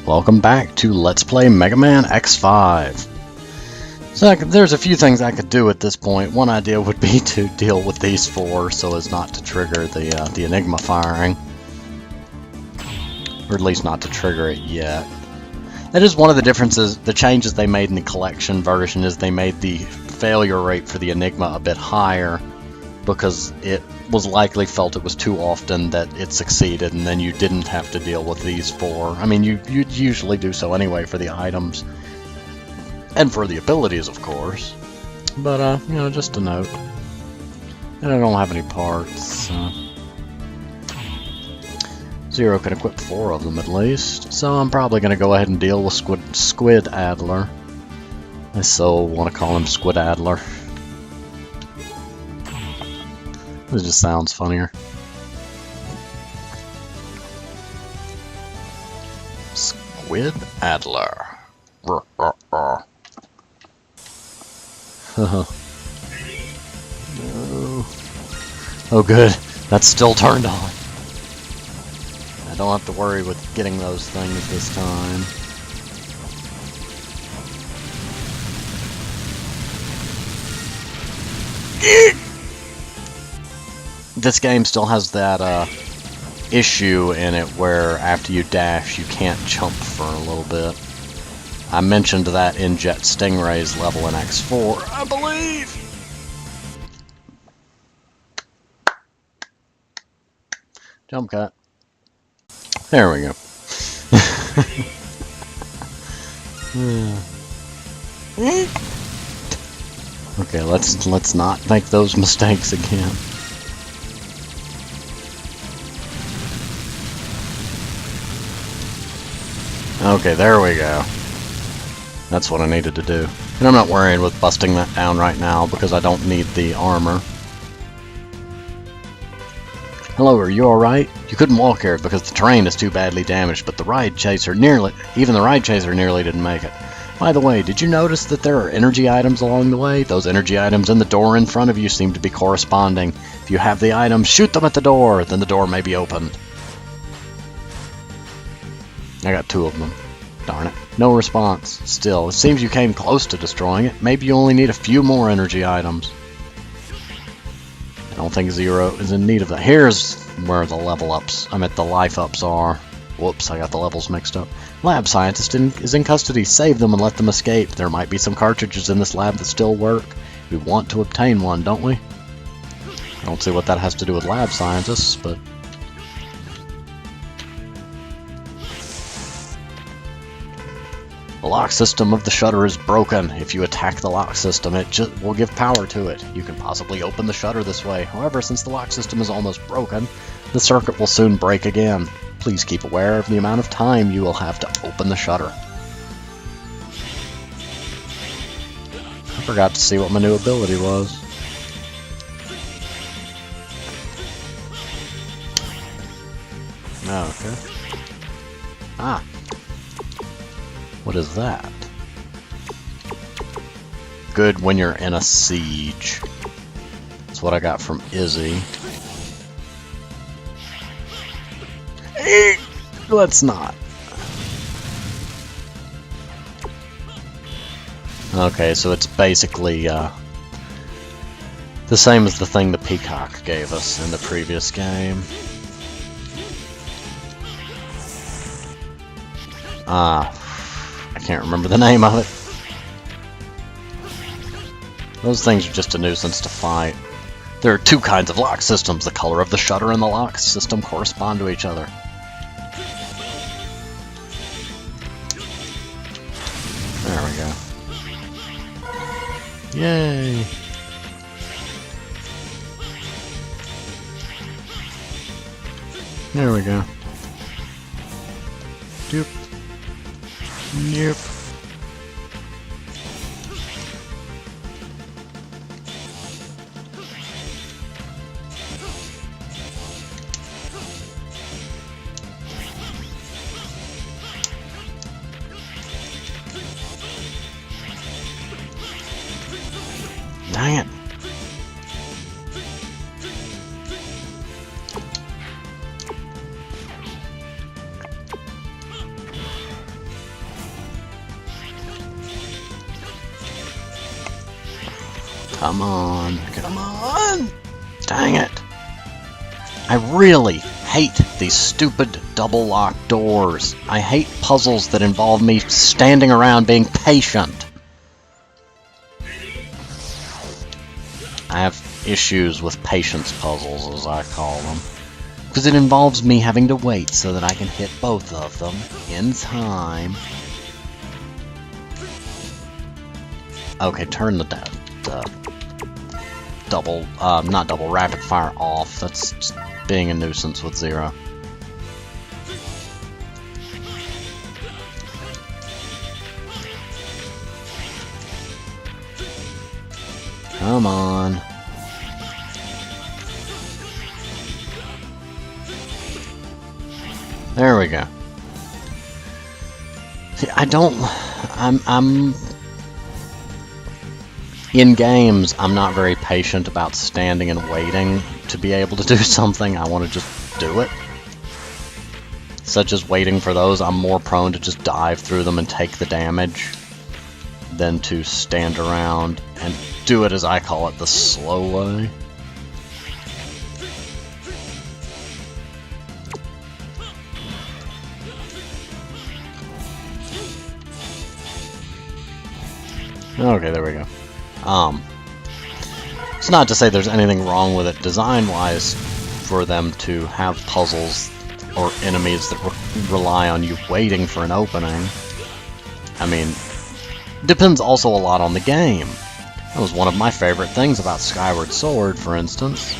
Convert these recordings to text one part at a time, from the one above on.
Welcome back to Let's Play Mega Man X5. So there's a few things I could do at this point. One idea would be to deal with these four so as not to trigger the Enigma firing. Or at least not to trigger it yet. That is one of the differences, the changes they made in the collection version is they made the failure rate for the Enigma a bit higher because it was likely felt it was too often that it succeeded, and then you didn't have to deal with these four. I mean, you'd usually do so anyway for the items. And for the abilities, of course. But, you know, just a note. And I don't have any parts. Zero can equip 4 of them at least. So I'm probably going to go ahead and deal with Squid Adler. I so want to call him Squid Adler. It just sounds funnier. Squid Adler. Oh. Oh good, that's still turned on. I don't have to worry with getting those things this time. This game still has that issue in it where after you dash you can't jump for a little bit. I mentioned that in Jet Stingray's level in X4, I believe! Jump cut. There we go. Okay, let's not make those mistakes again. Okay, there we go. That's what I needed to do. And I'm not worrying with busting that down right now because I don't need the armor. Hello, are you alright? You couldn't walk here because the terrain is too badly damaged, but the ride chaser even the ride chaser nearly didn't make it. By the way, did you notice that there are energy items along the way? Those energy items in the door in front of you seem to be corresponding. If you have the items, shoot them at the door, then the door may be opened. I got 2 of them. Darn it. No response. Still, it seems you came close to destroying it. Maybe you only need a few more energy items. I don't think Zero is in need of that. Here's where the level ups, the life ups are. Whoops, I got the levels mixed up. Lab scientist is in custody. Save them and let them escape. There might be some cartridges in this lab that still work. We want to obtain one, don't we? I don't see what that has to do with lab scientists, but... The lock system of the shutter is broken. If you attack the lock system, it just will give power to it. You can possibly open the shutter this way. However, since the lock system is almost broken, the circuit will soon break again. Please keep aware of the amount of time you will have to open the shutter. I forgot to see what my new ability was. Oh, okay. Ah. What is that? Good when you're in a siege. That's what I got from Izzy. Let's not. Okay, so it's basically the same as the thing the Peacock gave us in the previous game. I can't remember the name of it. Those things are just a nuisance to fight. There are 2 kinds of lock systems. The color of the shutter and the lock system correspond to each other. There we go. Yay! There we go. Doop. Nope. Dang it. Come on. Come on! Dang it. I really hate these stupid double lock doors. I hate puzzles that involve me standing around being patient. I have issues with patience puzzles, as I call them. Because it involves me having to wait so that I can hit both of them in time. Okay, turn the double, not double, rapid fire off. That's just being a nuisance with Zero. Come on. There we go. See, I'm in games, I'm not very patient about standing and waiting to be able to do something. I want to just do it. Such as waiting for those, I'm more prone to just dive through them and take the damage than to stand around and do it, as I call it, the slow way. Okay, there we go. It's not to say there's anything wrong with it design-wise for them to have puzzles or enemies that rely on you waiting for an opening. I mean, depends also a lot on the game. That was one of my favorite things about Skyward Sword, for instance.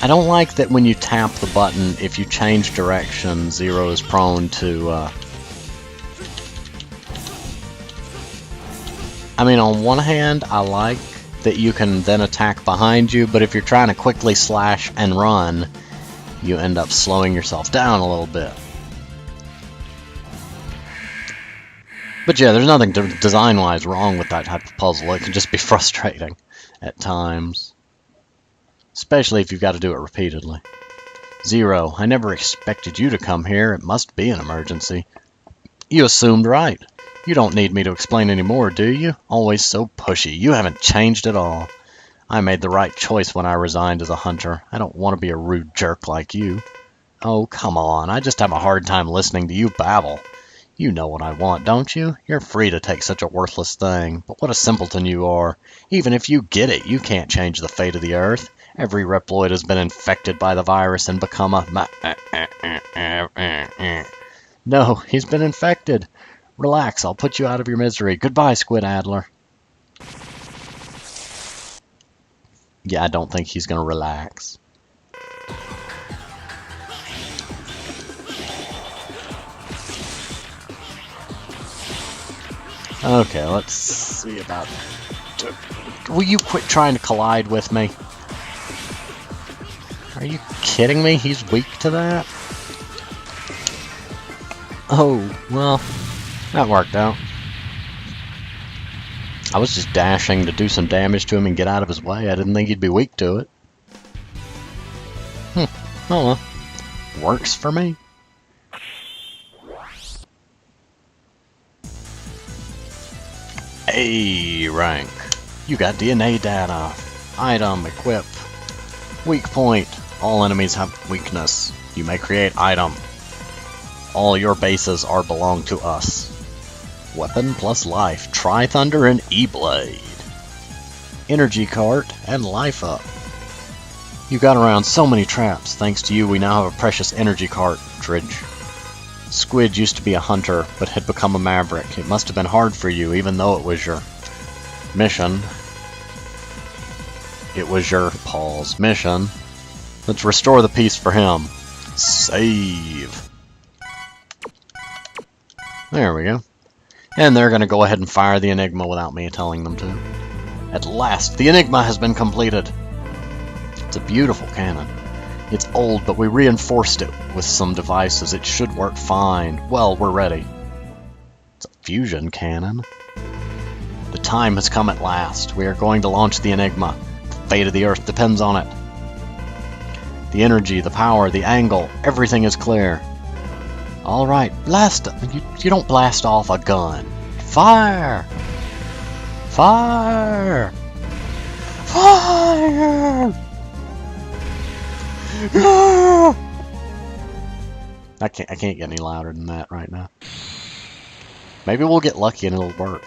I don't like that when you tap the button, if you change direction, Zero is prone to, I mean, on one hand, I like that you can then attack behind you, but if you're trying to quickly slash and run, you end up slowing yourself down a little bit. But yeah, there's nothing design-wise wrong with that type of puzzle. It can just be frustrating at times. Especially if you've got to do it repeatedly. Zero, I never expected you to come here. It must be an emergency. You assumed right. You don't need me to explain any more, do you? Always so pushy. You haven't changed at all. I made the right choice when I resigned as a hunter. I don't want to be a rude jerk like you. Oh, come on. I just have a hard time listening to you babble. You know what I want, don't you? You're free to take such a worthless thing. But what a simpleton you are. Even if you get it, you can't change the fate of the Earth. Every Reploid has been infected by the virus and become a... No, he's been infected. Relax, I'll put you out of your misery. Goodbye, Squid Adler. Yeah, I don't think he's gonna relax. Okay, let's see about... Will you quit trying to collide with me? Are you kidding me? He's weak to that? Oh, well, that worked out. I was just dashing to do some damage to him and get out of his way. I didn't think he'd be weak to it. Oh well. Works for me. A rank. You got DNA data. Item, equip. Weak point. All enemies have weakness. You may create item. All your bases are belong to us. Weapon plus life. Tri-Thunder and E-Blade. Energy cart and life up. You got around so many traps. Thanks to you, we now have a precious energy cartridge. Squid used to be a hunter, but had become a maverick. It must have been hard for you, even though it was your mission. It was your Paul's mission. Let's restore the peace for him. Save. There we go. And they're going to go ahead and fire the Enigma without me telling them to. At last, the Enigma has been completed. It's a beautiful cannon. It's old, but we reinforced it with some devices. It should work fine. Well, we're ready. It's a fusion cannon. The time has come at last. We are going to launch the Enigma. The fate of the Earth depends on it. The energy, the power, the angle, everything is clear. Alright, blast it. You don't blast off a gun. Fire! Fire! Fire! I can't get any louder than that right now. Maybe we'll get lucky and it'll work.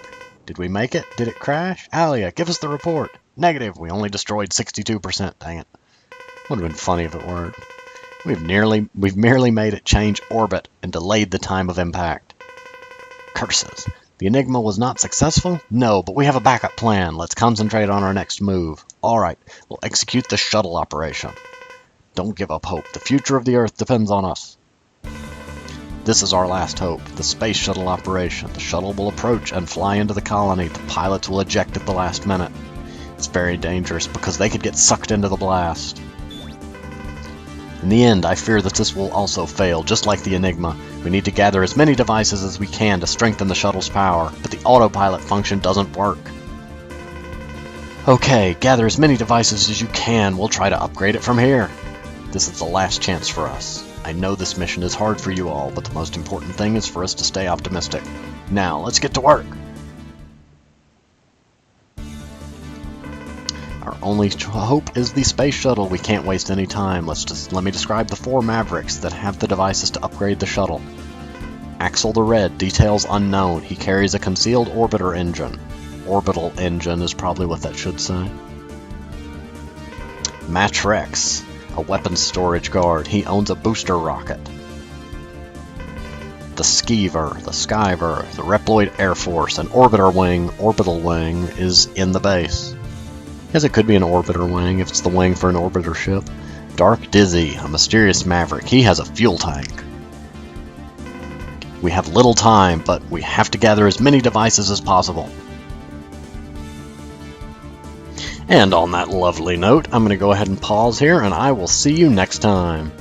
Did we make it? Did it crash? Alia, give us the report. Negative. We only destroyed 62%. Dang it. Would have been funny if it worked. We've merely made it change orbit and delayed the time of impact. Curses. The Enigma was not successful? No, but we have a backup plan. Let's concentrate on our next move. Alright, we'll execute the shuttle operation. Don't give up hope. The future of the Earth depends on us. This is our last hope, the space shuttle operation. The shuttle will approach and fly into the colony. The pilots will eject at the last minute. It's very dangerous because they could get sucked into the blast. In the end, I fear that this will also fail, just like the Enigma. We need to gather as many devices as we can to strengthen the shuttle's power, but the autopilot function doesn't work. Okay, gather as many devices as you can. We'll try to upgrade it from here. This is the last chance for us. I know this mission is hard for you all, but the most important thing is for us to stay optimistic. Now, let's get to work! Our only hope is the space shuttle. We can't waste any time. Let me describe the 4 Mavericks that have the devices to upgrade the shuttle. Axel the Red, details unknown. He carries a concealed orbiter engine. Orbital engine is probably what that should say. Matrex, a weapons storage guard. He owns a booster rocket. The Skeever, the Reploid Air Force, an orbital wing is in the base. Yes, it could be an orbiter wing if it's the wing for an orbiter ship. Dark Dizzy, a mysterious maverick. He has a fuel tank. We have little time, but we have to gather as many devices as possible. And on that lovely note, I'm going to go ahead and pause here, and I will see you next time.